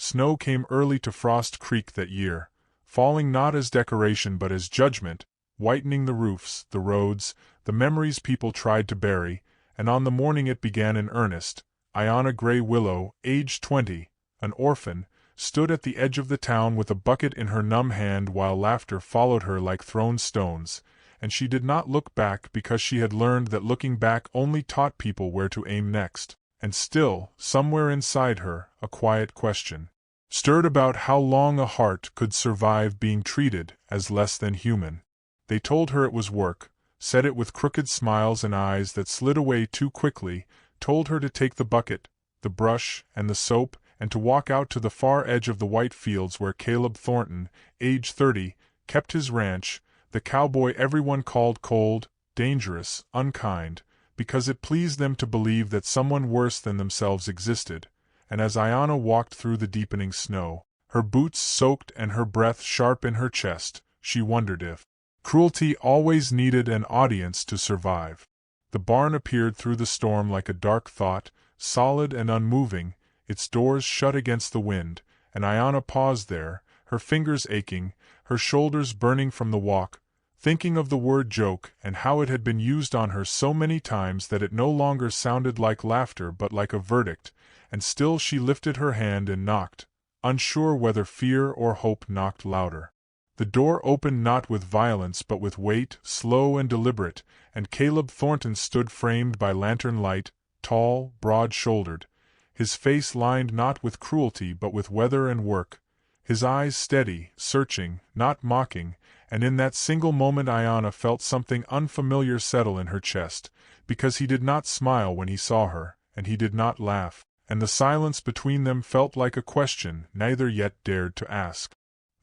Snow came early to Frost Creek that year, falling not as decoration but as judgment, whitening the roofs, the roads, the memories people tried to bury, and on the morning it began in earnest, Ayanna Grey Willow, aged 20, an orphan, stood at the edge of the town with a bucket in her numb hand while laughter followed her like thrown stones, and she did not look back because she had learned that looking back only taught people where to aim next. And still, somewhere inside her, a quiet question stirred about how long a heart could survive being treated as less than human. They told her it was work, said it with crooked smiles and eyes that slid away too quickly, told her to take the bucket, the brush, and the soap, and to walk out to the far edge of the white fields where Caleb Thornton, age 30, kept his ranch, the cowboy everyone called cold, dangerous, unkind, because it pleased them to believe that someone worse than themselves existed. And as Ayanna walked through the deepening snow, her boots soaked and her breath sharp in her chest, she wondered if cruelty always needed an audience to survive. The barn appeared through the storm like a dark thought, solid and unmoving, its doors shut against the wind, and Ayanna paused there, her fingers aching, her shoulders burning from the walk, thinking of the word joke and how it had been used on her so many times that it no longer sounded like laughter but like a verdict, and still she lifted her hand and knocked, unsure whether fear or hope knocked louder. The door opened not with violence but with weight, slow and deliberate, and Caleb Thornton stood framed by lantern light, tall, broad-shouldered, his face lined not with cruelty but with weather and work, his eyes steady, searching, not mocking, and in that single moment Ayanna felt something unfamiliar settle in her chest, because he did not smile when he saw her, and he did not laugh, and the silence between them felt like a question neither yet dared to ask.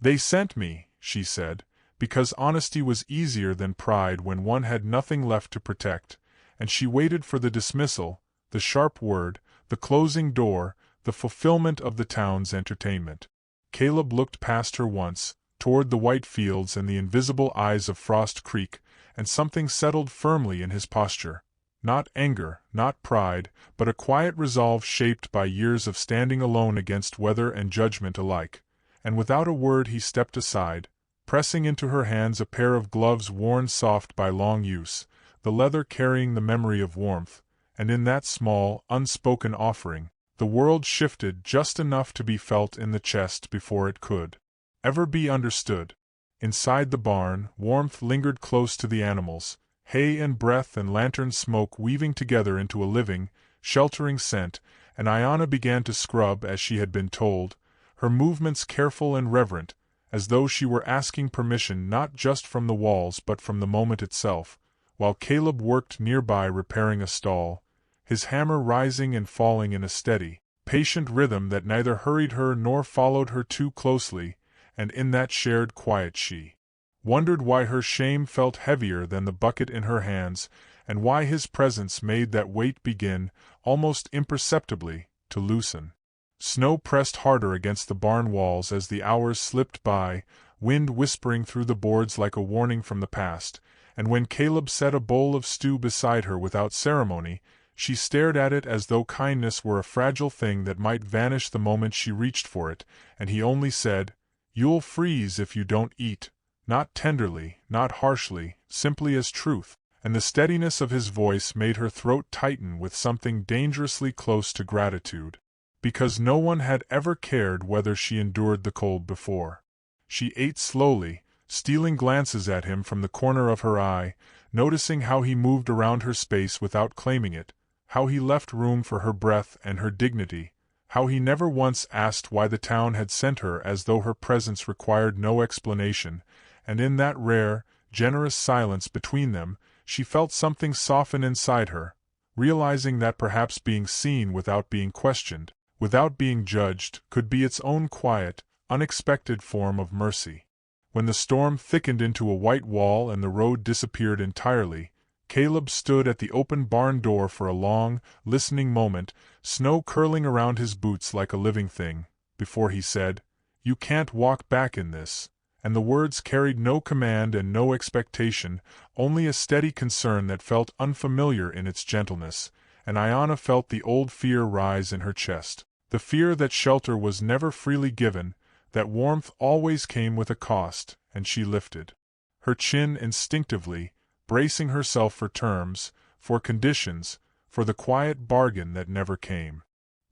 "They sent me," she said, because honesty was easier than pride when one had nothing left to protect, and she waited for the dismissal, the sharp word, the closing door, the fulfillment of the town's entertainment. Caleb looked past her once, toward the white fields and the invisible eyes of Frost Creek, and something settled firmly in his posture. Not anger, not pride, but a quiet resolve shaped by years of standing alone against weather and judgment alike. And without a word he stepped aside, pressing into her hands a pair of gloves worn soft by long use, the leather carrying the memory of warmth, and in that small, unspoken offering, the world shifted just enough to be felt in the chest before it could ever be understood. Inside the barn, warmth lingered close to the animals, hay and breath and lantern smoke weaving together into a living, sheltering scent, and Ayanna began to scrub as she had been told, her movements careful and reverent, as though she were asking permission not just from the walls but from the moment itself, while Caleb worked nearby repairing a stall, his hammer rising and falling in a steady, patient rhythm that neither hurried her nor followed her too closely, and in that shared quiet she wondered why her shame felt heavier than the bucket in her hands, and why his presence made that weight begin, almost imperceptibly, to loosen. Snow pressed harder against the barn walls as the hours slipped by, wind whispering through the boards like a warning from the past, and when Caleb set a bowl of stew beside her without ceremony, she stared at it as though kindness were a fragile thing that might vanish the moment she reached for it, and he only said, "You'll freeze if you don't eat," not tenderly, not harshly, simply as truth, and the steadiness of his voice made her throat tighten with something dangerously close to gratitude. Because no one had ever cared whether she endured the cold before. She ate slowly, stealing glances at him from the corner of her eye, noticing how he moved around her space without claiming it, how he left room for her breath and her dignity, how he never once asked why the town had sent her as though her presence required no explanation, and in that rare, generous silence between them, she felt something soften inside her, realizing that perhaps being seen without being questioned, without being judged, could be its own quiet, unexpected form of mercy. When the storm thickened into a white wall and the road disappeared entirely, Caleb stood at the open barn door for a long, listening moment, snow curling around his boots like a living thing, before he said, "You can't walk back in this," and the words carried no command and no expectation, only a steady concern that felt unfamiliar in its gentleness, and Ayanna felt the old fear rise in her chest. The fear that shelter was never freely given, that warmth always came with a cost, and she lifted her chin instinctively, bracing herself for terms, for conditions, for the quiet bargain that never came.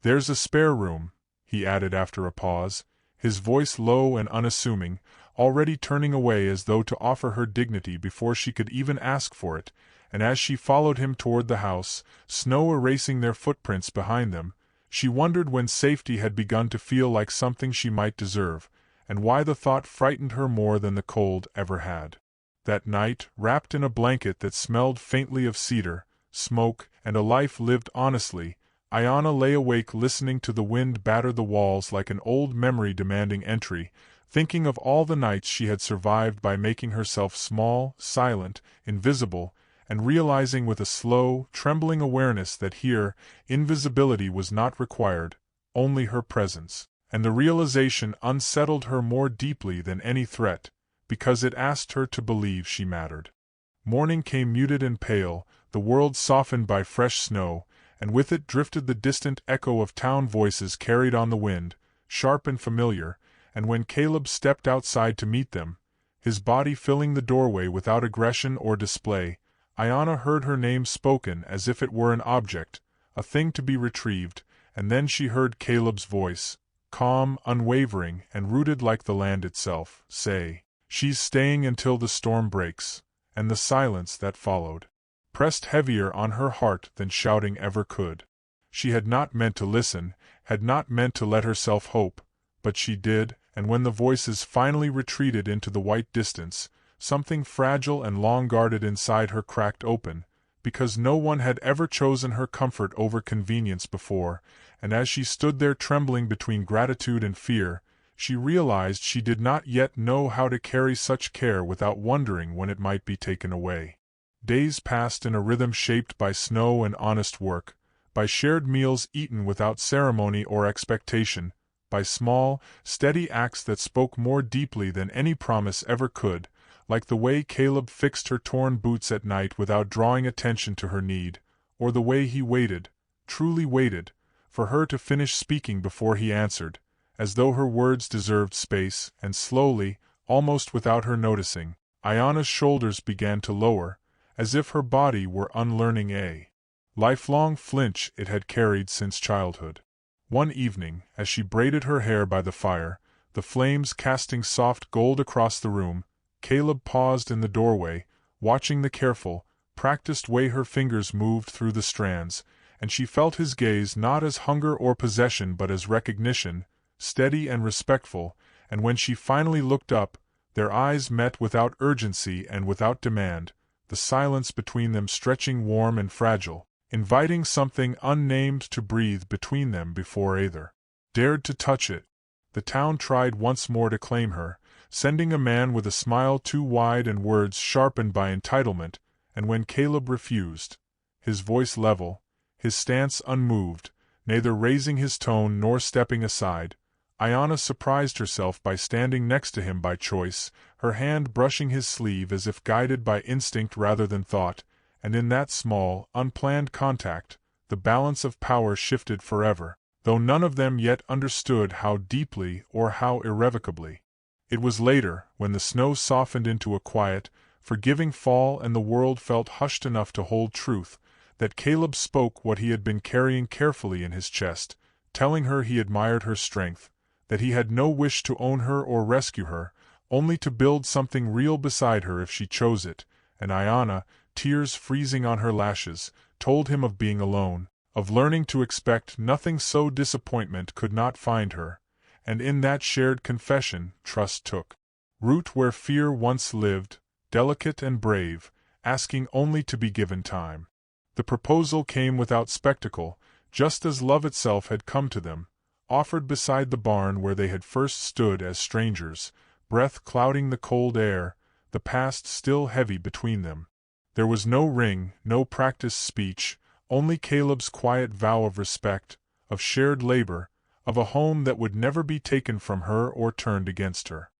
"There's a spare room," he added after a pause, his voice low and unassuming, already turning away as though to offer her dignity before she could even ask for it, and as she followed him toward the house, snow erasing their footprints behind them, she wondered when safety had begun to feel like something she might deserve, and why the thought frightened her more than the cold ever had. That night, wrapped in a blanket that smelled faintly of cedar, smoke, and a life lived honestly, Ayanna lay awake listening to the wind batter the walls like an old memory demanding entry, thinking of all the nights she had survived by making herself small, silent, invisible, and realizing with a slow, trembling awareness that here, invisibility was not required, only her presence. And the realization unsettled her more deeply than any threat, because it asked her to believe she mattered. Morning came muted and pale, the world softened by fresh snow, and with it drifted the distant echo of town voices carried on the wind, sharp and familiar, and when Caleb stepped outside to meet them, his body filling the doorway without aggression or display, Ayanna heard her name spoken as if it were an object, a thing to be retrieved, and then she heard Caleb's voice, calm, unwavering, and rooted like the land itself, say, "She's staying until the storm breaks," and the silence that followed pressed heavier on her heart than shouting ever could. She had not meant to listen, had not meant to let herself hope, but she did, and when the voices finally retreated into the white distance, something fragile and long-guarded inside her cracked open, because no one had ever chosen her comfort over convenience before, and as she stood there trembling between gratitude and fear, she realized she did not yet know how to carry such care without wondering when it might be taken away. Days passed in a rhythm shaped by snow and honest work, by shared meals eaten without ceremony or expectation, by small, steady acts that spoke more deeply than any promise ever could, like the way Caleb fixed her torn boots at night without drawing attention to her need, or the way he waited, truly waited, for her to finish speaking before he answered, as though her words deserved space, and slowly, almost without her noticing, Ayanna's shoulders began to lower, as if her body were unlearning a lifelong flinch it had carried since childhood. One evening, as she braided her hair by the fire, the flames casting soft gold across the room, Caleb paused in the doorway, watching the careful, practiced way her fingers moved through the strands, and she felt his gaze not as hunger or possession but as recognition, steady and respectful, and when she finally looked up, their eyes met without urgency and without demand, the silence between them stretching warm and fragile, inviting something unnamed to breathe between them before either dared to touch it. The town tried once more to claim her, sending a man with a smile too wide and words sharpened by entitlement, and when Caleb refused, his voice level, his stance unmoved, neither raising his tone nor stepping aside, Ayanna surprised herself by standing next to him by choice, her hand brushing his sleeve as if guided by instinct rather than thought, and in that small, unplanned contact, the balance of power shifted forever, though none of them yet understood how deeply or how irrevocably. It was later, when the snow softened into a quiet, forgiving fall and the world felt hushed enough to hold truth, that Caleb spoke what he had been carrying carefully in his chest, telling her he admired her strength, that he had no wish to own her or rescue her, only to build something real beside her if she chose it, and Ayanna, tears freezing on her lashes, told him of being alone, of learning to expect nothing so disappointment could not find her, and in that shared confession trust took root where fear once lived, delicate and brave, asking only to be given time. The proposal came without spectacle, just as love itself had come to them, offered beside the barn where they had first stood as strangers, breath clouding the cold air, the past still heavy between them. There was no ring, no practiced speech, only Caleb's quiet vow of respect, of shared labor, of a home that would never be taken from her or turned against her.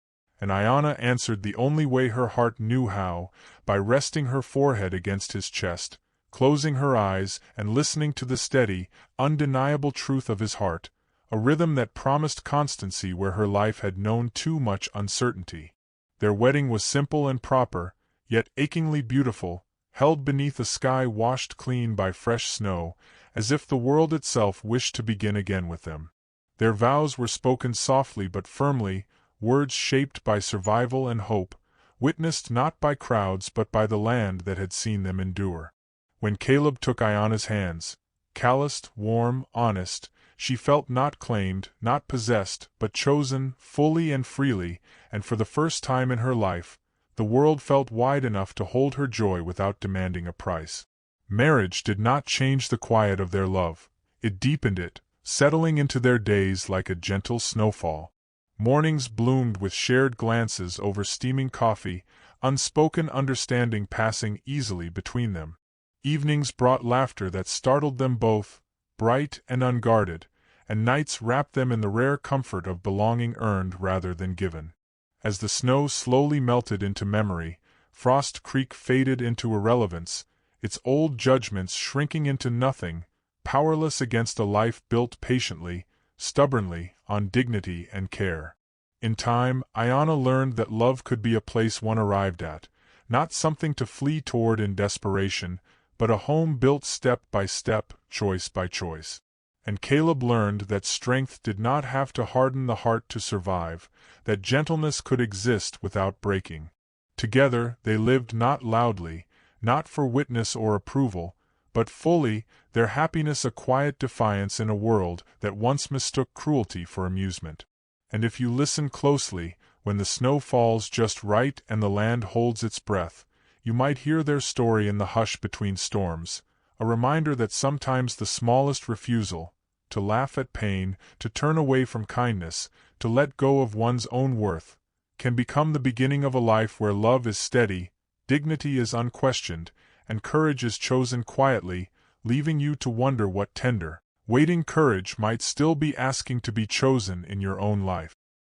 And Ayanna answered the only way her heart knew how, by resting her forehead against his chest, closing her eyes and listening to the steady, undeniable truth of his heart, a rhythm that promised constancy where her life had known too much uncertainty. Their wedding was simple and proper, yet achingly beautiful, held beneath a sky washed clean by fresh snow, as if the world itself wished to begin again with them. Their vows were spoken softly but firmly, words shaped by survival and hope, witnessed not by crowds but by the land that had seen them endure. When Caleb took Ayana's hands, calloused, warm, honest, she felt not claimed, not possessed, but chosen, fully and freely, and for the first time in her life, the world felt wide enough to hold her joy without demanding a price. Marriage did not change the quiet of their love, it deepened it, settling into their days like a gentle snowfall. Mornings bloomed with shared glances over steaming coffee, unspoken understanding passing easily between them. Evenings brought laughter that startled them both, bright and unguarded, and nights wrapped them in the rare comfort of belonging earned rather than given. As the snow slowly melted into memory, Frost Creek faded into irrelevance, its old judgments shrinking into nothing, powerless against a life built patiently, stubbornly, on dignity and care. In time, Ayana learned that love could be a place one arrived at, not something to flee toward in desperation, but a home built step by step, choice by choice. And Caleb learned that strength did not have to harden the heart to survive, that gentleness could exist without breaking. Together, they lived not loudly, not for witness or approval, but fully, their happiness a quiet defiance in a world that once mistook cruelty for amusement. And if you listen closely, when the snow falls just right and the land holds its breath, you might hear their story in the hush between storms, a reminder that sometimes the smallest refusal, to laugh at pain, to turn away from kindness, to let go of one's own worth, can become the beginning of a life where love is steady, dignity is unquestioned, and courage is chosen quietly, leaving you to wonder what tender, waiting courage might still be asking to be chosen in your own life.